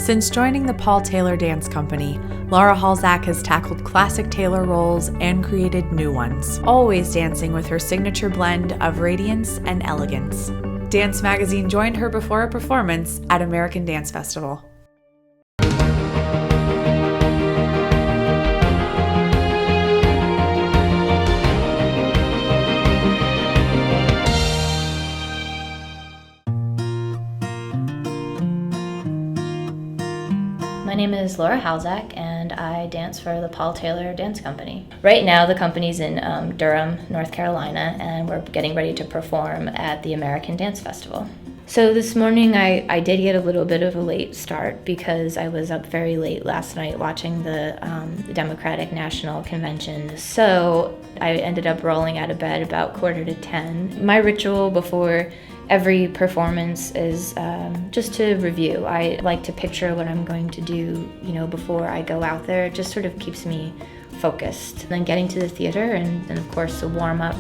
Since joining the Paul Taylor Dance Company, Laura Halzack has tackled classic Taylor roles and created new ones, always dancing with her signature blend of radiance and elegance. Dance Magazine joined her before a performance at American Dance Festival. My name is Laura Halzack, and I dance for the Paul Taylor Dance Company. Right now, the company's in Durham, North Carolina, and we're getting ready to perform at the American Dance Festival. So this morning, I did get a little bit of a late start because I was up very late last night watching the Democratic National Convention. So I ended up rolling out of bed about 9:45. My ritual before every performance is just to review. I like to picture what I'm going to do, before I go out there. It just sort of keeps me focused. Then getting to the theater and of course to warm up,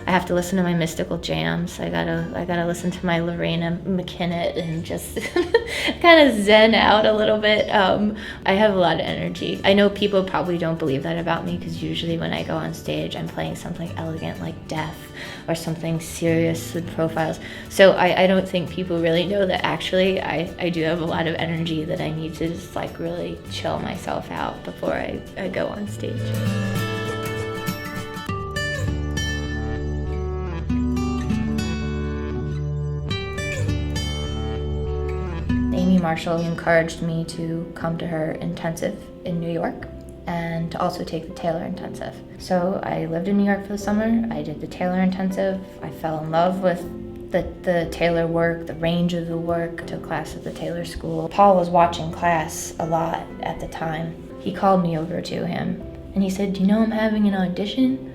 I have to listen to my mystical jams. I gotta listen to my Lorena McKinnon and just kind of zen out a little bit. I have a lot of energy. I know people probably don't believe that about me because usually when I go on stage, I'm playing something elegant like Death or something serious with profiles. So I don't think people really know that actually I do have a lot of energy that I need to just really chill myself out before I go on stage. Amy Marshall encouraged me to come to her intensive in New York and to also take the Taylor intensive. So I lived in New York for the summer. I did the Taylor intensive. I fell in love with the Taylor work, the range of the work. Took class at the Taylor School. Paul was watching class a lot at the time. He called me over to him and he said, "Do you know I'm having an audition?"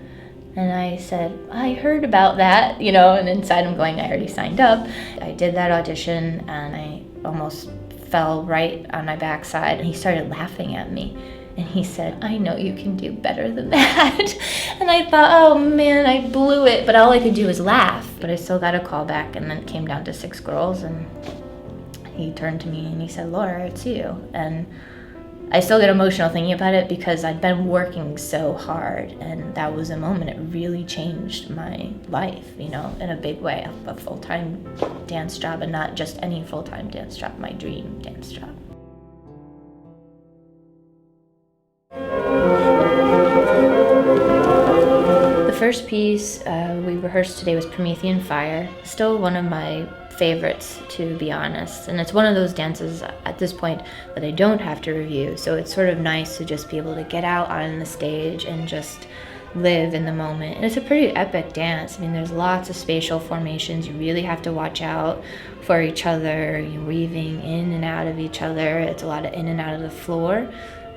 And I said, "I heard about that," and inside I'm going, I already signed up. I did that audition and I almost fell right on my backside, and he started laughing at me. And he said, "I know you can do better than that." And I thought, oh man, I blew it. But all I could do was laugh. But I still got a call back, and then it came down to 6 girls, and he turned to me and he said, "Laura, it's you." And I still get emotional thinking about it because I'd been working so hard, and that was a moment. It really changed my life, in a big way. A full-time dance job, and not just any full-time dance job, my dream dance job. The first piece we rehearsed today was Promethean Fire. Still one of my favorites, to be honest. And it's one of those dances at this point that I don't have to review. So it's sort of nice to just be able to get out on the stage and just live in the moment. And it's a pretty epic dance. There's lots of spatial formations. You really have to watch out for each other. You're weaving in and out of each other. It's a lot of in and out of the floor.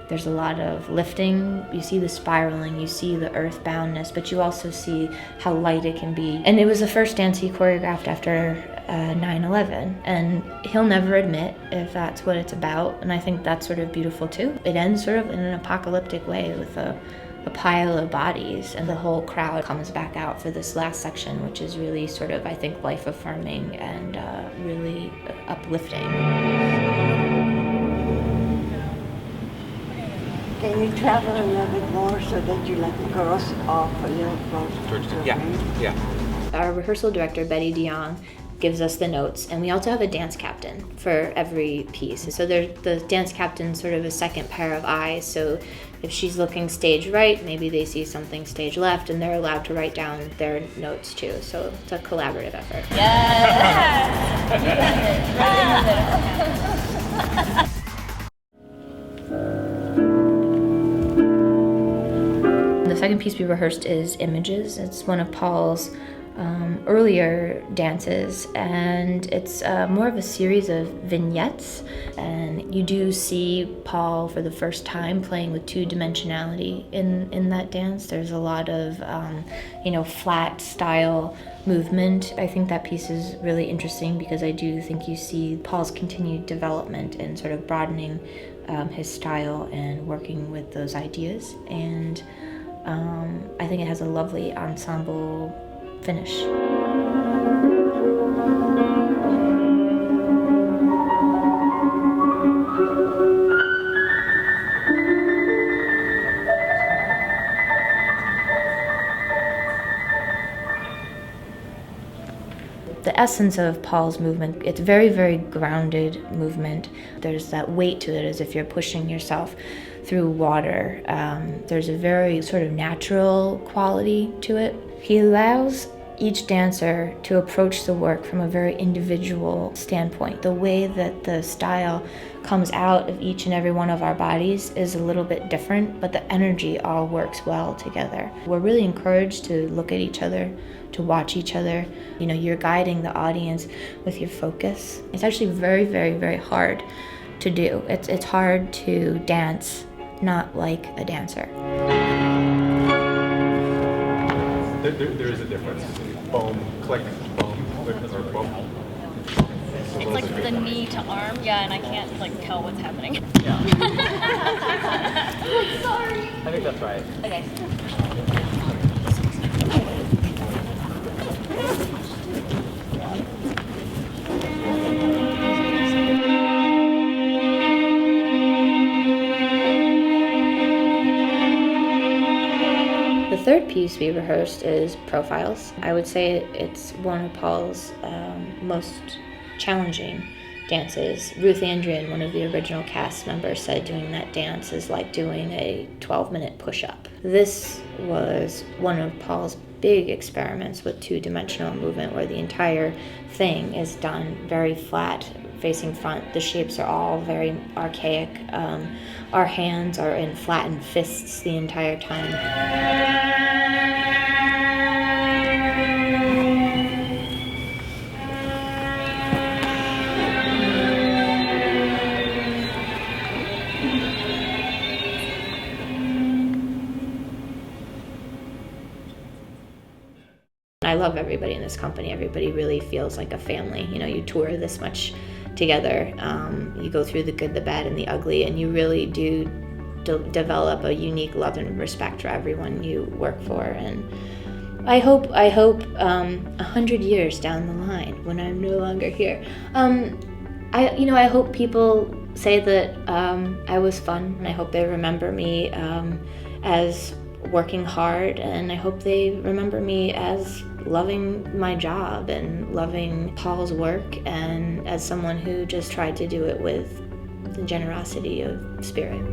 There's a lot of lifting. You see the spiraling, you see the earthboundness, but you also see how light it can be. And it was the first dance he choreographed after 9/11, and he'll never admit if that's what it's about, and I think that's sort of beautiful too. It ends sort of in an apocalyptic way with a pile of bodies, and the whole crowd comes back out for this last section, which is really sort of, I think, life-affirming and really uplifting. Can you travel a little bit more so that you let the girls off a little closer? Yeah. Our rehearsal director, Betty DeYoung, gives us the notes, and we also have a dance captain for every piece. So the dance captain's sort of a second pair of eyes, so if she's looking stage right, maybe they see something stage left, and they're allowed to write down their notes too. So it's a collaborative effort. The second piece we rehearsed is Images. It's one of Paul's earlier dances, and it's more of a series of vignettes, and you do see Paul for the first time playing with two-dimensionality in that dance. There's a lot of flat style movement. I think that piece is really interesting because I do think you see Paul's continued development and sort of broadening his style and working with those ideas, and I think it has a lovely ensemble finish. the essence of Paul's movement. It's very, very grounded movement. There's that weight to it as if you're pushing yourself through water. There's a very sort of natural quality to it. He allows each dancer to approach the work from a very individual standpoint. The way that the style comes out of each and every one of our bodies is a little bit different, but the energy all works well together. We're really encouraged to look at each other, to watch each other. You know, you're guiding the audience with your focus. It's actually very, very, very hard to do. It's hard to dance not like a dancer. There is a difference. Boom, click, boom, click, or boom. It's like the knee to arm, yeah, and I can't like tell what's happening. Yeah. Sorry. I think that's right. Okay. The third piece we rehearsed is Profiles. I would say it's one of Paul's most challenging dances. Ruth Andrian, one of the original cast members, said doing that dance is like doing a 12-minute push-up. This was one of Paul's big experiments with two-dimensional movement, where the entire thing is done very flat, facing front. The shapes are all very archaic. Our hands are in flattened fists the entire time. I love everybody in this company. Everybody really feels like a family. You know, you tour this much together. You go through the good, the bad, and the ugly, and you really do develop a unique love and respect for everyone you work for. And I hope 100 years down the line, when I'm no longer here, I hope people say that I was fun, and I hope they remember me as working hard, and I hope they remember me as loving my job and loving Paul's work, and as someone who just tried to do it with the generosity of spirit.